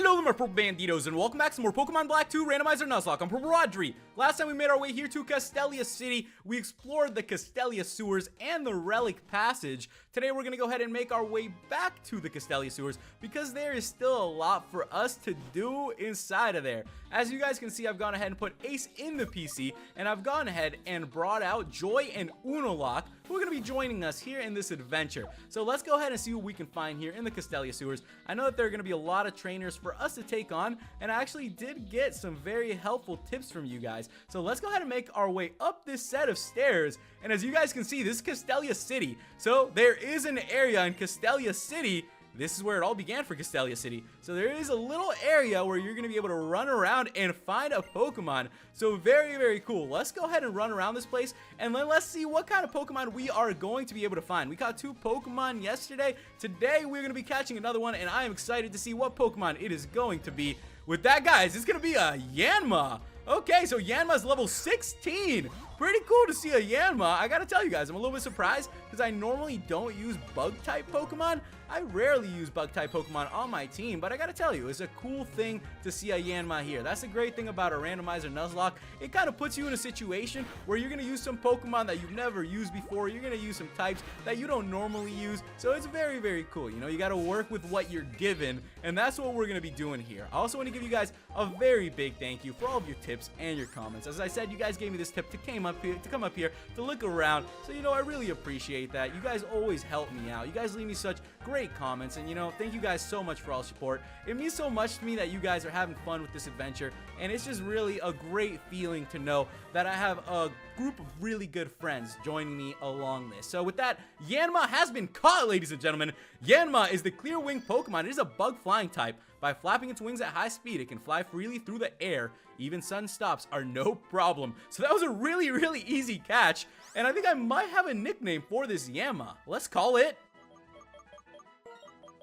Hello there, my Purple Banditos, and welcome back to some more Pokemon Black 2 Randomizer Nuzlocke. I'm PurpleRodri. Last time we made our way here to Castelia City, we explored the Castelia Sewers and the Relic Passage. Today we're going to go ahead and make our way back to the Castelia Sewers because there is still a lot for us to do inside of there. As you guys can see, I've gone ahead and put Ace in the PC, and I've gone ahead and brought out Joy and Unalak, who are going to be joining us here in this adventure. So let's go ahead and see what we can find here in the Castelia Sewers. I know that there are going to be a lot of trainers for us to take on, and I actually did get some very helpful tips from you guys. So let's go ahead and make our way up this set of stairs. And as you guys can see, this is Castelia City. So there is an area in Castelia City. This is where it all began for Castelia City. So there is a little area where you're going to be able to run around and find a Pokemon. So very, very cool. Let's go ahead and run around this place, and then let's see what kind of Pokemon we are going to be able to find. We caught 2 Pokemon yesterday. Today we're going to be catching another one, and I am excited to see what Pokemon it is going to be. With that, guys, it's going to be a Yanma. Okay, so Yanma's level 16. Pretty cool to see a Yanma. I gotta tell you guys, I'm a little bit surprised because I normally don't use bug-type Pokemon. I rarely use bug-type Pokemon on my team, but I gotta tell you, it's a cool thing to see a Yanma here. That's the great thing about a Randomizer Nuzlocke. It kind of puts you in a situation where you're gonna use some Pokemon that you've never used before. You're gonna use some types that you don't normally use, so it's very, very cool. You know, you gotta work with what you're given, and that's what we're gonna be doing here. I also want to give you guys a very big thank you for all of your tips and your comments. As I said, you guys gave me this tip to come up here to look around, so you know, I really appreciate that. You guys always help me out. You guys leave me such great comments, and you know, thank you guys so much for all the support. It means so much to me that you guys are having fun with this adventure, and it's just really a great feeling to know that I have a group of really good friends joining me along this. So with that, Yanma has been caught, ladies and gentlemen. Yanma is the clear wing Pokemon. It is a bug flying type. By flapping its wings at high speed, it can fly freely through the air. Even sudden stops are no problem. So that was a really, really easy catch, and I think I might have a nickname for this Yanma. Let's call it...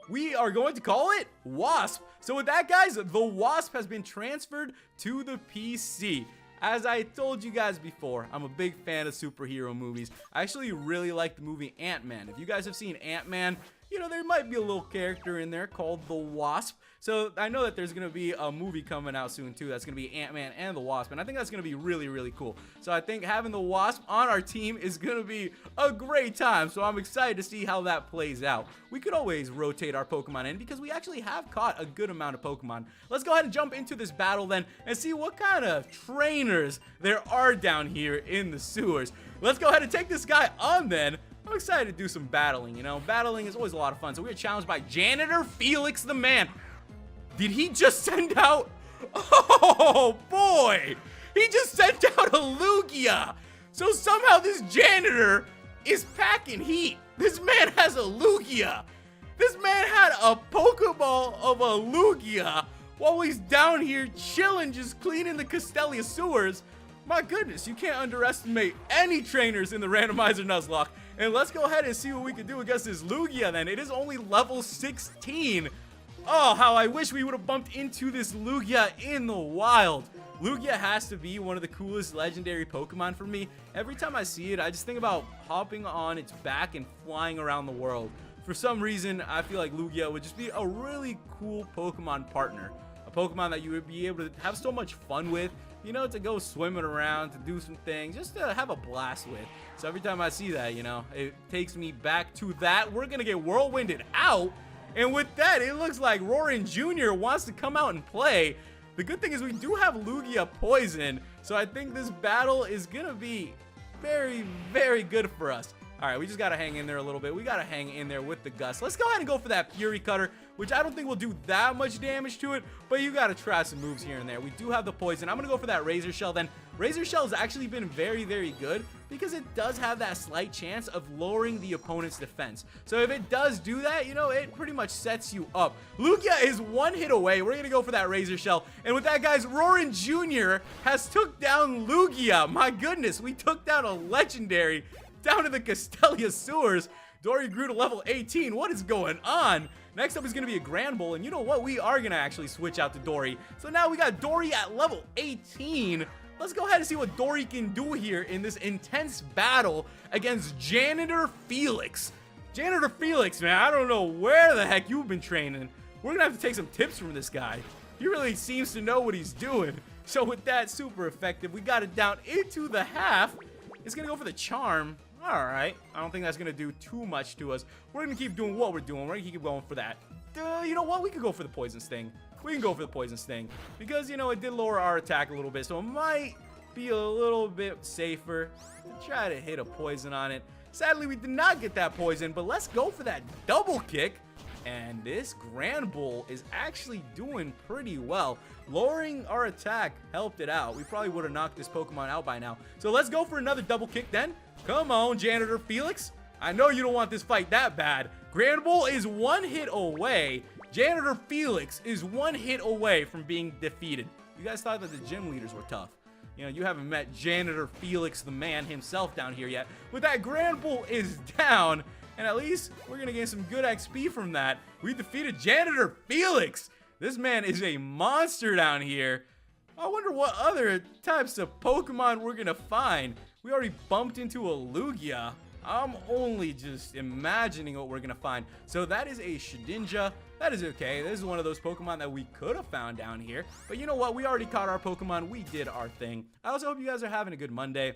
we are going to call it Wasp. So with that, guys, the Wasp has been transferred to the PC. As I told you guys before, I'm a big fan of superhero movies. I actually really like the movie Ant-Man. If you guys have seen Ant-Man, you know, there might be a little character in there called the Wasp. So I know that there's going to be a movie coming out soon too. That's going to be Ant-Man and the Wasp. And I think that's going to be really, really cool. So I think having the Wasp on our team is going to be a great time. So I'm excited to see how that plays out. We could always rotate our Pokemon in because we actually have caught a good amount of Pokemon. Let's go ahead and jump into this battle then and see what kind of trainers there are down here in the sewers. Let's go ahead and take this guy on then. I'm excited to do some battling, you know. Battling is always a lot of fun. So we are challenged by Janitor Felix the Man. Did he just send out... oh, boy. He just sent out a Lugia. So somehow this janitor is packing heat. This man has a Lugia. This man had a Pokeball of a Lugia while he's down here chilling, just cleaning the Castelia Sewers. My goodness, you can't underestimate any trainers in the Randomizer Nuzlocke. And let's go ahead and see what we can do against this Lugia then. It is only level 16. Oh, how I wish we would have bumped into this Lugia in the wild. Lugia has to be one of the coolest legendary Pokemon for me. Every time I see it, I just think about hopping on its back and flying around the world. For some reason, I feel like Lugia would just be a really cool Pokemon partner. A Pokemon that you would be able to have so much fun with, you know, to go swimming around, to do some things, just to have a blast with. So every time I see that, you know, it takes me back to that. We're going to get whirlwinded out. And with that, it looks like Roaring Jr. wants to come out and play. The good thing is we do have Lugia Poison, so I think this battle is going to be very, very good for us. All right, we just got to hang in there a little bit. We got to hang in there with the Gust. Let's go ahead and go for that Fury Cutter, which I don't think will do that much damage to it, but you got to try some moves here and there. We do have the Poison. I'm going to go for that Razor Shell then. Razor Shell has actually been very, very good because it does have that slight chance of lowering the opponent's defense. So if it does do that, you know, it pretty much sets you up. Lugia is one hit away. We're going to go for that Razor Shell. And with that, guys, Roaring Jr. has took down Lugia. My goodness, we took down a legendary down to the Castelia Sewers. Dory grew to level 18. What is going on? Next up is going to be a Grand Bull, and you know what? We are going to actually switch out to Dory. So now we got Dory at level 18. Let's go ahead and see what Dory can do here in this intense battle against Janitor Felix. Janitor Felix, man, I don't know where the heck you've been training, we're gonna have to take some tips from this guy. He really seems to know what he's doing. So with that, super effective. We got it down into the half. It's gonna go for the charm. All right, I don't think that's gonna do too much to us. We're gonna keep doing what we're doing. We're gonna keep going for that. You know what? We could go for the poison sting. We can go for the poison sting because, you know, it did lower our attack a little bit, so it might be a little bit safer to try to hit a poison on it. Sadly, we did not get that poison, but let's go for that double kick. And this Grand Bull is actually doing pretty well. Lowering our attack helped it out. We probably would have knocked this Pokemon out by now. So let's go for another double kick then. Come on, Janitor Felix. I know you don't want this fight that bad. Grand Bull is one hit away. Janitor Felix is one hit away from being defeated. You guys thought that the gym leaders were tough. You know, you haven't met Janitor Felix, the man himself, down here yet. But that Grand Bull is down. And at least we're going to gain some good XP from that. We defeated Janitor Felix. This man is a monster down here. I wonder what other types of Pokemon we're going to find. We already bumped into a Lugia. I'm only just imagining what we're going to find. So that is a Shedinja. That is okay. This is one of those Pokemon that we could have found down here. But you know what? We already caught our Pokemon. We did our thing. I also hope you guys are having a good Monday.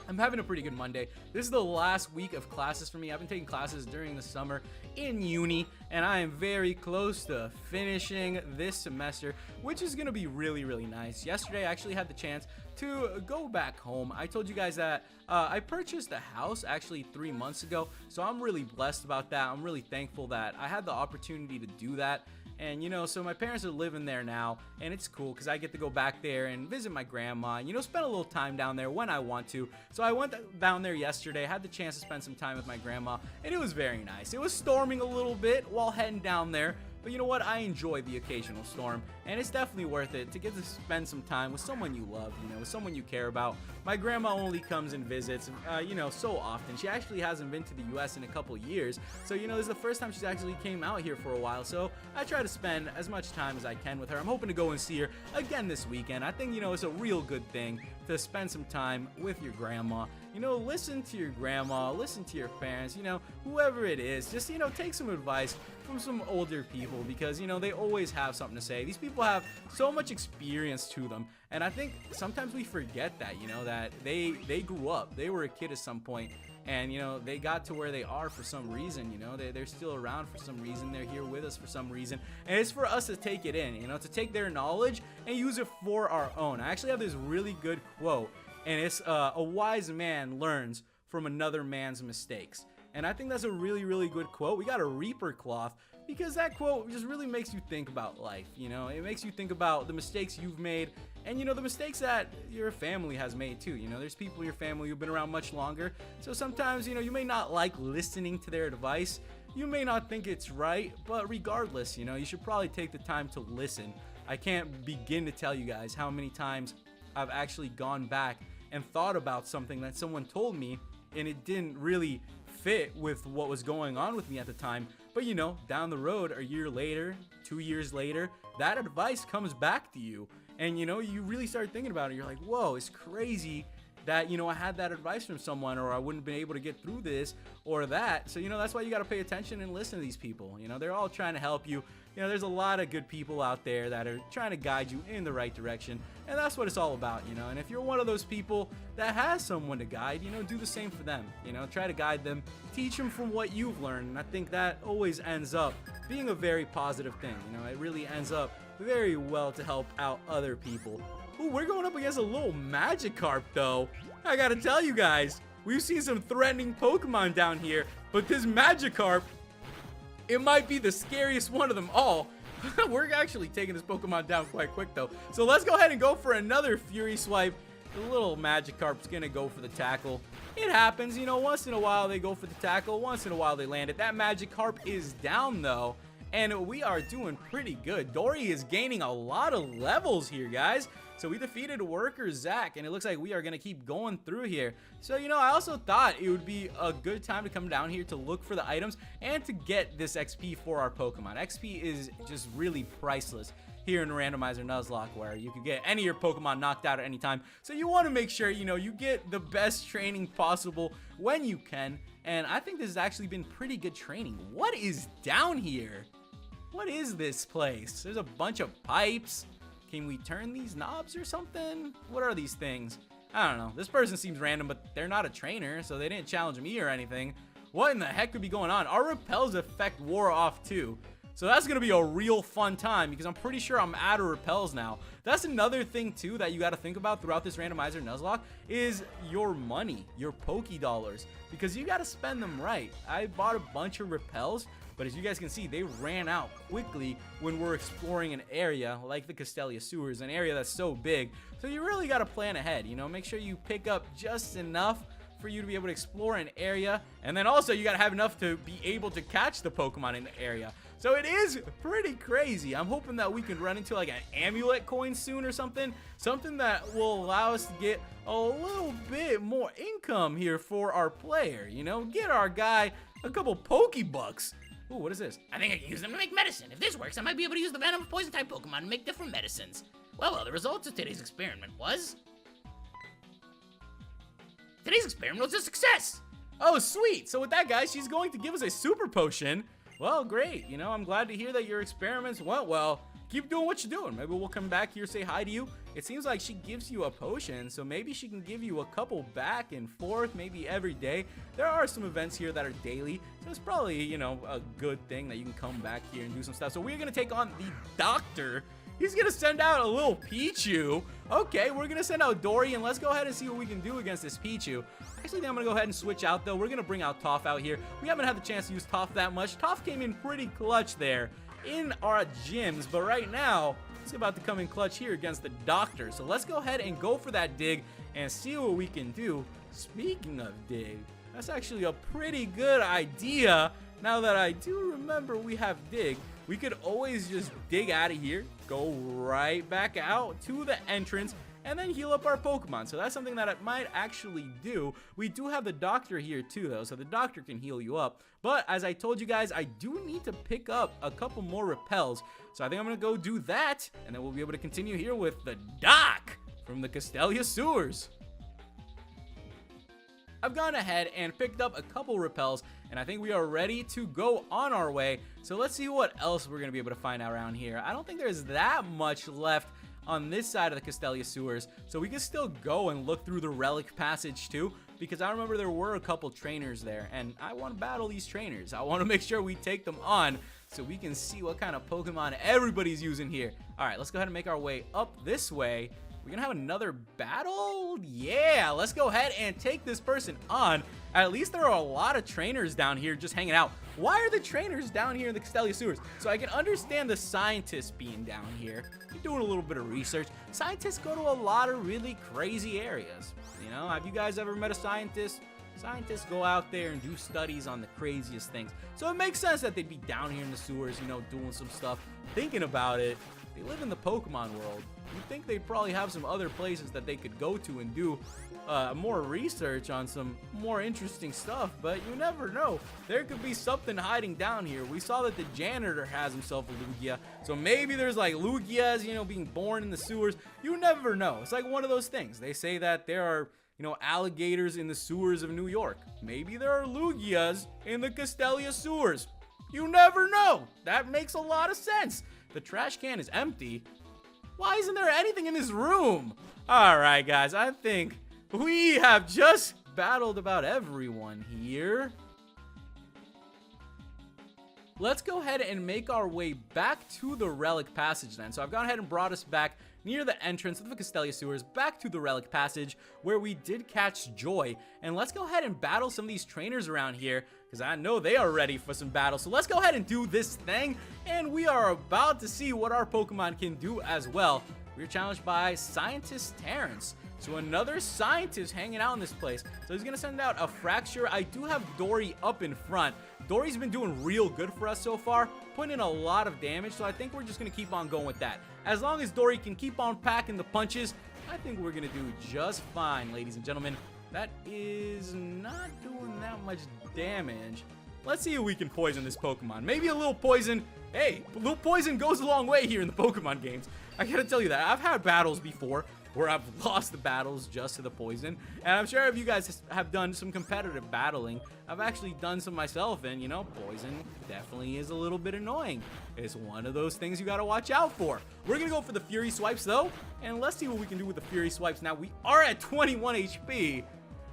I'm having a pretty good Monday. This is the last week of classes for me. I've been taking classes during the summer in uni, and I am very close to finishing this semester, which is going to be really, really nice. Yesterday, I actually had the chance to go back home. I told you guys that I purchased a house actually 3 months ago, so I'm really blessed about that. I'm really thankful that I had the opportunity to do that. And, you know, so my parents are living there now, and it's cool because I get to go back there and visit my grandma and, you know, spend a little time down there when I want to. So I went down there yesterday, had the chance to spend some time with my grandma, and it was very nice. It was storming a little bit while heading down there, but you know what? I enjoy the occasional storm, and it's definitely worth it to get to spend some time with someone you love, you know, with someone you care about. My grandma only comes and visits, you know, so often. She actually hasn't been to the U.S. in a couple years, so, you know, this is the first time she's actually came out here for a while, so I try to spend as much time as I can with her. I'm hoping to go and see her again this weekend. I think, you know, it's a real good thing to spend some time with your grandma. You know, listen to your grandma, listen to your parents, you know, whoever it is, just, you know, take some advice from some older people because, you know, they always have something to say. These people have so much experience to them, and I think sometimes we forget that, you know, that they grew up, they were a kid at some point, and, you know, they got to where they are for some reason. You know, they're still around for some reason, they're here with us for some reason, and it's for us to take it in, you know, to take their knowledge and use it for our own. I actually have this really good quote, and it's a wise man learns from another man's mistakes. And I think that's a really, really good quote. We got a Reaper cloth because that quote just really makes you think about life. You know, it makes you think about the mistakes you've made and, you know, the mistakes that your family has made too. You know, there's people in your family who've been around much longer. So sometimes, you know, you may not like listening to their advice. You may not think it's right, but regardless, you know, you should probably take the time to listen. I can't begin to tell you guys how many times I've actually gone back and thought about something that someone told me and it didn't really fit with what was going on with me at the time. But, you know, down the road, a year later, 2 years later, that advice comes back to you. And, you know, you really start thinking about it. You're like, whoa, it's crazy that, you know, I had that advice from someone, or I wouldn't have been able to get through this or that. So, you know, that's why you got to pay attention and listen to these people. You know, they're all trying to help you. You know, there's a lot of good people out there that are trying to guide you in the right direction, and that's what it's all about, you know. And if you're one of those people that has someone to guide, you know, do the same for them. You know, try to guide them, teach them from what you've learned, and I think that always ends up being a very positive thing. You know, it really ends up very well to help out other people. Ooh, we're going up against a little Magikarp, though. I gotta tell you guys, we've seen some threatening Pokemon down here, but this Magikarp, it might be the scariest one of them all. We're actually taking this Pokemon down quite quick, though. So let's go ahead and go for another Fury Swipe. The little Magikarp's gonna go for the tackle. It happens, you know, once in a while they go for the tackle, once in a while they land it. That Magikarp is down, though, and we are doing pretty good. Dory is gaining a lot of levels here, guys. So we defeated Worker Zach, and it looks like we are going to keep going through here. So, you know, I also thought it would be a good time to come down here to look for the items and to get this XP for our Pokemon. XP is just really priceless here in Randomizer Nuzlocke, where you can get any of your Pokemon knocked out at any time. So you want to make sure, you know, you get the best training possible when you can. And I think this has actually been pretty good training. What is down here? What is this place? There's a bunch of pipes. Can we turn these knobs or something? What are these things? I don't know. This person seems random, but they're not a trainer, so they didn't challenge me or anything. What in the heck could be going on? Our repels effect wore off too. So that's going to be a real fun time because I'm pretty sure I'm out of repels now. That's another thing too that you got to think about throughout this Randomizer Nuzlocke is your money, your Poké Dollars, because you got to spend them right. I bought a bunch of repels, but as you guys can see, they ran out quickly when we're exploring an area like the Castelia Sewers, an area that's so big. So you really got to plan ahead, you know, make sure you pick up just enough for you to be able to explore an area, and then also you got to have enough to be able to catch the Pokemon in the area. So it is pretty crazy. I'm hoping that we can run into like an amulet coin soon or something that will allow us to get a little bit more income here for our player, you know, get our guy a couple Pokebucks. Ooh, what is this? I think I can use them to make medicine. If this works, I might be able to use the venom of poison-type Pokemon to make different medicines. Well, the results of today's experiment was... Today's experiment was a success! Oh, sweet. So with that, guys, she's going to give us a super potion. Well, great. You know, I'm glad to hear that your experiments went well. Keep doing what you're doing. Maybe we'll come back here, say hi to you. It seems like she gives you a potion, so maybe she can give you a couple back and forth, maybe every day. There are some events here that are daily, so it's probably, you know, a good thing that you can come back here and do some stuff. So we're going to take on the doctor. He's going to send out a little Pichu. Okay, we're going to send out Dory, and let's go ahead and see what we can do against this Pichu. Actually, I'm going to go ahead and switch out, though. We're going to bring out Toph out here. We haven't had the chance to use Toph that much. Toph came in pretty clutch there in our gyms, but right now, he's about to come in clutch here against the doctor. So let's go ahead and go for that dig and see what we can do. Speaking of dig, that's actually a pretty good idea. Now that I do remember we have dig, we could always just dig out of here, go right back out to the entrance, and then heal up our Pokemon. So that's something that I might actually do. We do have the doctor here too, though, so the doctor can heal you up. But as I told you guys, I do need to pick up a couple more repels. So I think I'm gonna go do that, and then we'll be able to continue here with the doc from the Castelia Sewers. I've gone ahead and picked up a couple repels, and I think we are ready to go on our way. So let's see what else we're gonna be able to find out around here. I don't think there's that much left on this side of the Castelia Sewers, so we can still go and look through the relic passage too, because I remember there were a couple trainers there, and I want to battle these trainers. I want to make sure we take them on so we can see what kind of Pokemon everybody's using here. All right, let's go ahead and make our way up this way. We're gonna have another battle? Yeah, let's go ahead and take this person on. At least there are a lot of trainers down here just hanging out. Why are the trainers down here in the Castelia Sewers? So I can understand the scientists being down here. You're doing a little bit of research. Scientists go to a lot of really crazy areas. You know, have you guys ever met a scientist? Scientists go out there and do studies on the craziest things. So it makes sense that they'd be down here in the sewers, you know, doing some stuff, thinking about it. They live in the Pokemon world. You'd think they'd probably have some other places that they could go to and do more research on some more interesting stuff, but you never know. There could be something hiding down here. We saw that the janitor has himself a Lugia, so maybe there's like Lugias, you know, being born in the sewers. You never know. It's like one of those things. They say that there are, you know, alligators in the sewers of New York. Maybe there are Lugias in the Castelia Sewers. You never know. That makes a lot of sense. The trash can is empty. Why isn't there anything in this room? All right, guys, I think we have just battled about everyone here. Let's go ahead and make our way back to the relic passage then. So I've gone ahead and brought us back near the entrance of the Castelia Sewers, back to the relic passage where we did catch Joy. And let's go ahead and battle some of these trainers around here, because I know they are ready for some battle. So let's go ahead and do this thing, and we are about to see what our Pokemon can do as well. We're challenged by Scientist Terrence. So another scientist hanging out in this place. So he's gonna send out a Fracture. I do have Dory up in front. Dory's been doing real good for us so far, putting in a lot of damage, so I think we're just gonna keep on going with that. As long as Dory can keep on packing the punches, I think we're gonna do just fine, ladies and gentlemen. That is not doing that much damage. Let's see if we can poison this Pokemon. Maybe a little poison. Hey, a little poison goes a long way here in the Pokemon games. I gotta tell you that. I've had battles before where I've lost the battles just to the poison. And I'm sure if you guys have done some competitive battling, I've actually done some myself, and you know, poison definitely is a little bit annoying. It's one of those things you gotta watch out for. We're gonna go for the Fury Swipes though, and let's see what we can do with the Fury Swipes. Now, we are at 21 HP,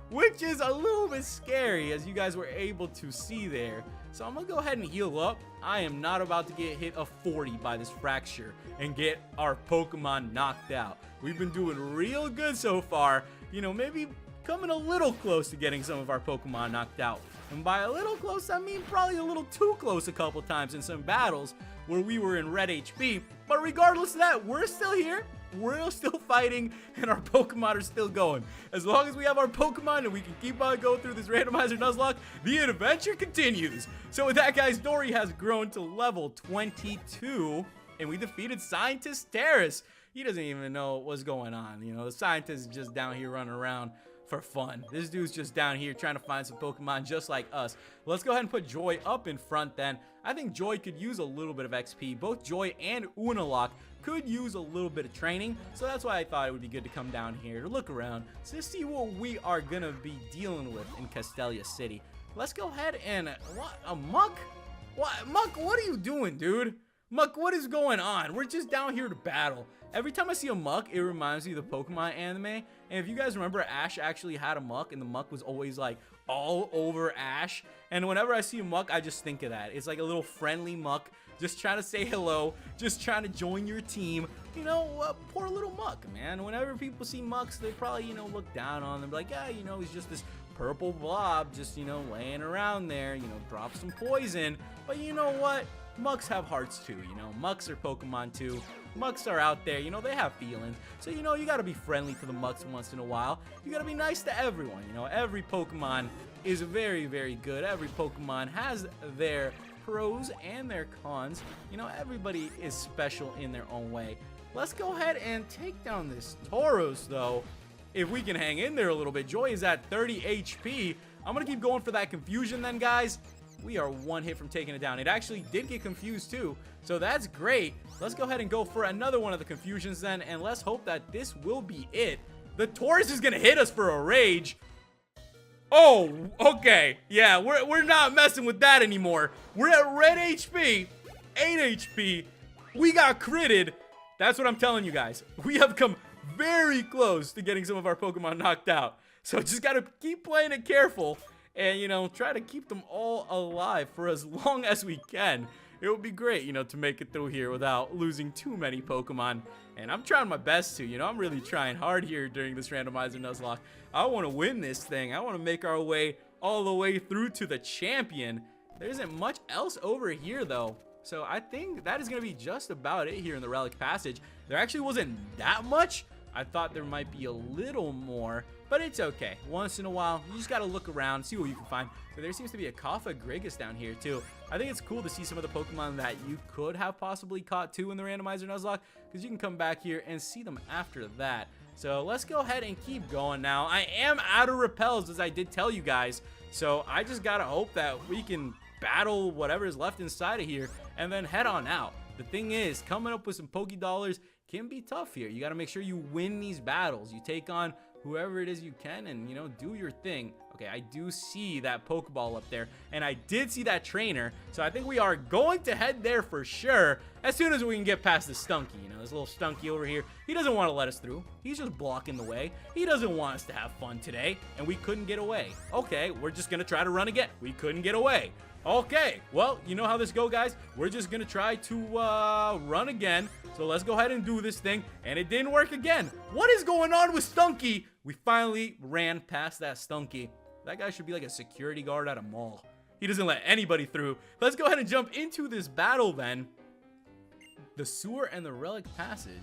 which is a little bit scary, as you guys were able to see there. So I'm gonna go ahead and heal up. I am not about to get hit a 40 by this fracture and get our Pokemon knocked out. We've been doing real good so far. You know, maybe coming a little close to getting some of our Pokemon knocked out. And by a little close, I mean probably a little too close a couple times in some battles where we were in red HP. But regardless of that, we're still here. We're still fighting, and our Pokemon are still going. As long as we have our Pokemon and we can keep on going through this Randomizer Nuzlocke, the adventure continues. So with that, guys, Dory has grown to level 22, and we defeated Scientist Terrace. He doesn't even know what's going on. You know, the scientist is just down here running around for fun. This dude's just down here trying to find some Pokemon just like us. Let's go ahead and put Joy up in front then. I think Joy could use a little bit of XP. Both Joy and Unalak could use a little bit of training, so that's why I thought it would be good to come down here to look around to see what we are gonna be dealing with in Castelia City. Let's go ahead and what, a Muck? What, Muck, what are you doing, dude? Muck, what is going on? We're just down here to battle. Every time I see a Muck, it reminds me of the Pokemon anime. And if you guys remember, Ash actually had a Muck, and the Muck was always like all over Ash. And whenever I see a Muck, I just think of that. It's like a little friendly Muck, just trying to say hello, just trying to join your team. You know, poor little Muck, man. Whenever people see Mucks, they probably, you know, look down on them, like, yeah, you know, he's just this purple blob, just, you know, laying around there, you know, drop some poison. But you know what? Mucks have hearts too, you know. Mucks are Pokemon too. Mucks are out there, you know, they have feelings. So, you know, you gotta be friendly to the Mucks once in a while. You gotta be nice to everyone, you know. Every Pokemon is very, very good. Every Pokemon has their pros and their cons. You know, everybody is special in their own way. Let's go ahead and take down this Tauros, though. If we can hang in there a little bit. Joy is at 30 HP. I'm gonna keep going for that confusion then, guys. We are one hit from taking it down. It actually did get confused too, so that's great. Let's go ahead and go for another one of the confusions then, and let's hope that this will be it. The Taurus is gonna hit us for a rage. Oh, okay. Yeah, we're not messing with that anymore. We're at red HP, 8 HP. We got critted. That's what I'm telling you guys. We have come very close to getting some of our Pokemon knocked out. So just gotta keep playing it careful. And, you know, try to keep them all alive for as long as we can. It would be great, you know, to make it through here without losing too many Pokemon. And I'm trying my best to, you know, I'm really trying hard here during this Randomizer Nuzlocke. I want to win this thing. I want to make our way all the way through to the champion. There isn't much else over here, though. So I think that is going to be just about it here in the Relic Passage. There actually wasn't that much. I thought there might be a little more, but it's okay. Once in a while, you just gotta look around, see what you can find. So there seems to be a Kaffa Grigus down here too. I think it's cool to see some of the Pokemon that you could have possibly caught too in the Randomizer Nuzlocke, because you can come back here and see them after that. So let's go ahead and keep going now. I am out of repels, as I did tell you guys. So I just gotta hope that we can battle whatever is left inside of here and then head on out. The thing is, coming up with some Poké Dollars can be tough here. You got to make sure you win these battles. You take on whoever it is you can and, you know, do your thing. Okay, I do see that Pokeball up there, and I did see that trainer, so I think we are going to head there for sure as soon as we can get past the Stunky. You know, this little Stunky over here, he doesn't want to let us through. He's just blocking the way. He doesn't want us to have fun today, and we couldn't get away. Okay, we're just going to try to run again. We couldn't get away. Okay, well, you know how this go, guys. We're just gonna try to run again. So let's go ahead and do this thing. And it didn't work again. What is going on with Stunky? We finally ran past that Stunky. That guy should be like a security guard at a mall. He doesn't let anybody through. Let's go ahead and jump into this battle then. The sewer and the Relic Passage.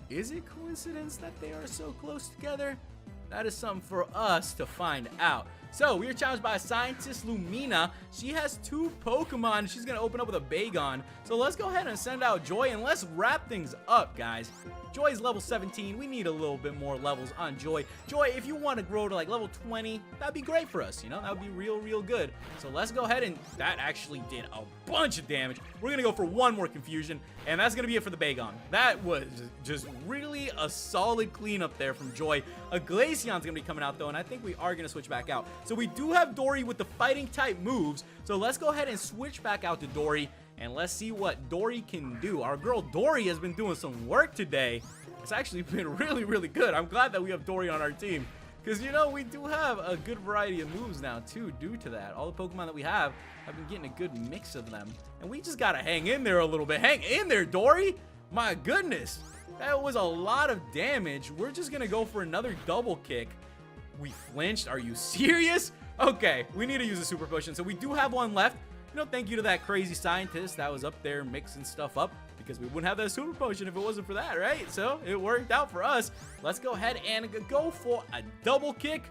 Is it coincidence that they are so close together? That is something for us to find out. So, we are challenged by Scientist Lumina. She has 2 Pokemon. She's going to open up with a Bagon. So let's go ahead and send out Joy, and let's wrap things up, guys. Joy's level 17. We need a little bit more levels on Joy. Joy, if you want to grow to like level 20, that'd be great for us, you know? That would be real good. So let's go ahead, and that actually did a bunch of damage. We're going to go for 1 more confusion, and that's going to be it for the Bagon. That was just really a solid cleanup there from Joy. A Glaceon's going to be coming out, though, and I think we are going to switch back out. So we do have Dory with the fighting type moves, so let's go ahead and switch back out to Dory. And let's see what Dory can do. Our girl Dory has been doing some work today. It's actually been really good. I'm glad that we have Dory on our team. Because, you know, we do have a good variety of moves now, too, due to that. All the Pokemon that we have been getting a good mix of them. And we just got to hang in there a little bit. Hang in there, Dory. My goodness. That was a lot of damage. We're just going to go for another double kick. We flinched. Are you serious? Okay, we need to use a super potion. So we do have one left. You know, thank you to that crazy scientist that was up there mixing stuff up, because we wouldn't have that super potion if it wasn't for that, right? So it worked out for us. Let's go ahead and go for a double kick.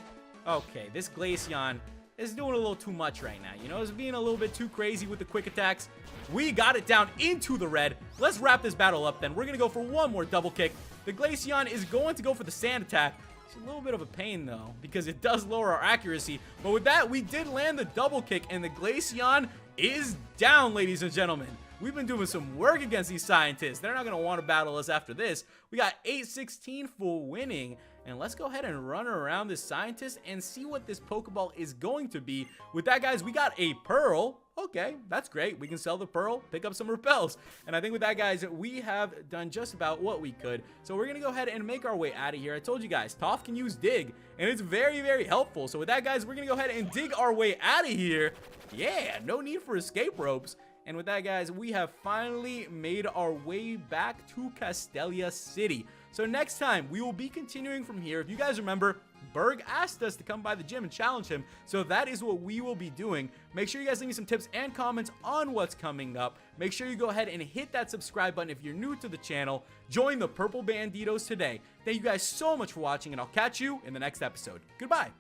Okay, this Glaceon is doing a little too much right now. You know, it's being a little bit too crazy with the quick attacks. We got it down into the red. Let's wrap this battle up then. We're going to go for 1 more double kick. The Glaceon is going to go for the sand attack. It's a little bit of a pain, though, because it does lower our accuracy. But with that, we did land the double kick, and the Glaceon is down, ladies and gentlemen. We've been doing some work against these scientists. They're not going to want to battle us after this. We got 816 for winning. And let's go ahead and run around this scientist and see what this Pokeball is going to be. With that, guys, we got a Pearl. Okay, that's great. We can sell the Pearl, pick up some repels. And I think with that, guys, we have done just about what we could. So we're going to go ahead and make our way out of here. I told you guys, Toph can use Dig, and it's very helpful. So with that, guys, we're going to go ahead and dig our way out of here. Yeah, no need for escape ropes. And with that, guys, we have finally made our way back to Castelia City. So next time, we will be continuing from here. If you guys remember, Berg asked us to come by the gym and challenge him, so that is what we will be doing. Make sure you guys leave me some tips and comments on what's coming up. Make sure you go ahead and hit that subscribe button if you're new to the channel. Join the Purple Banditos today. Thank you guys so much for watching, and I'll catch you in the next episode. Goodbye.